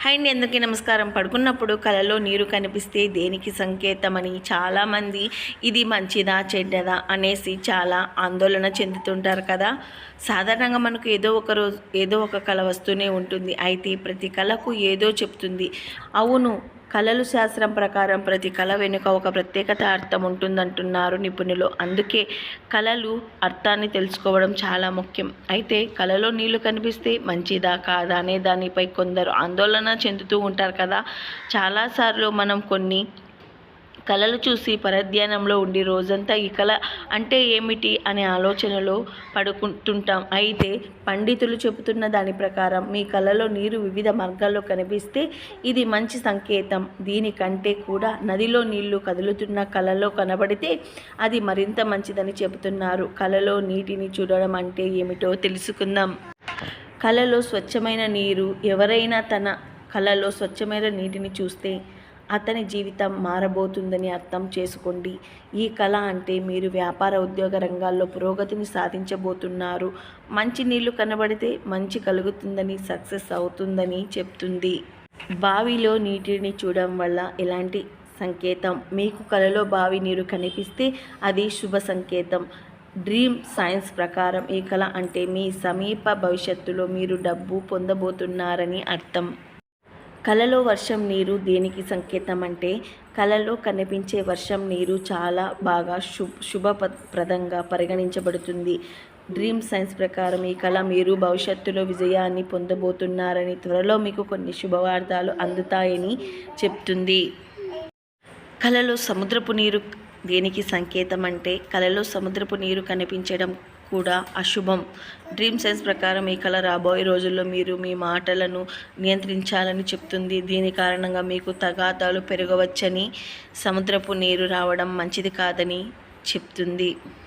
Hi అండి, అందరికీ నమస్కారం. పడుకున్నప్పుడు కలలో నీరు కనిపిస్తే దేనికి సంకేతమని చాలామంది ఇది మంచిదా చెడ్డదా అనేసి చాలా ఆందోళన చెందుతుంటారు కదా. సాధారణంగా మనకు ఏదో ఒక కళ వస్తూనే ఉంటుంది. అయితే ప్రతి కళకు ఏదో చెప్తుంది. అవును, కళలు శాస్త్రం ప్రకారం ప్రతి కళ వెనుక ఒక ప్రత్యేకత అర్థం ఉంటుందంటున్నారు నిపుణులు. అందుకే కళలు అర్థాన్ని తెలుసుకోవడం చాలా ముఖ్యం. అయితే కళలో నీళ్లు కనిపిస్తే మంచిదా కాదా అనే దానిపై కొందరు ఆందోళన చెందుతూ ఉంటారు కదా. చాలాసార్లు మనం కొన్ని కళలు చూసి పరధ్యానంలో ఉండి రోజంతా ఈ కళ అంటే ఏమిటి అనే ఆలోచనలో పడుకుంటుంటాం. అయితే పండితులు చెబుతున్న దాని ప్రకారం మీ కళలో నీరు వివిధ మార్గాల్లో కనిపిస్తే ఇది మంచి సంకేతం. దీనికంటే కూడా నదిలో నీళ్లు కదులుతున్న కళలో కనబడితే అది మరింత మంచిదని చెబుతున్నారు. కళలో నీటిని చూడడం అంటే ఏమిటో తెలుసుకుందాం. కళలో స్వచ్ఛమైన నీరు. ఎవరైనా తన కళలో స్వచ్ఛమైన నీటిని చూస్తే అతని జీవితం మారబోతుందని అర్థం చేసుకోండి. ఈ కళ అంటే మీరు వ్యాపార ఉద్యోగ రంగాల్లో పురోగతిని సాధించబోతున్నారు. మంచి నీళ్లు కనబడితే మంచి కలుగుతుందని, సక్సెస్ అవుతుందని చెప్తుంది. బావిలో నీటిని చూడడం వల్ల ఎలాంటి సంకేతం? మీకు కళలో బావి నీరు కనిపిస్తే అది శుభ సంకేతం. డ్రీమ్ సైన్స్ ప్రకారం ఈ కళ అంటే మీ సమీప భవిష్యత్తులో మీరు డబ్బు పొందబోతున్నారని అర్థం. కళలో వర్షం నీరు దేనికి సంకేతం అంటే కళలో కనిపించే వర్షం నీరు చాలా బాగా శుభప్రదంగా పరిగణించబడుతుంది. డ్రీమ్ సైన్స్ ప్రకారం ఈ కళ మీరు భవిష్యత్తులో విజయాన్ని పొందబోతున్నారని, త్వరలో మీకు కొన్ని శుభవార్తలు అందుతాయని చెప్తుంది. కళలో సముద్రపు నీరు దేనికి సంకేతం అంటే కళలో సముద్రపు నీరు కనిపించడం కూడా అశుభం. డ్రీమ్ సైన్స్ ప్రకారం ఈ కళ రాబోయే రోజుల్లో మీరు మీ మాటలను నియంత్రించాలని చెప్తుంది. దీని కారణంగా మీకు తగాదాలు పెరగవచ్చని, సముద్రపు నీరు రావడం మంచిది కాదని చెప్తుంది.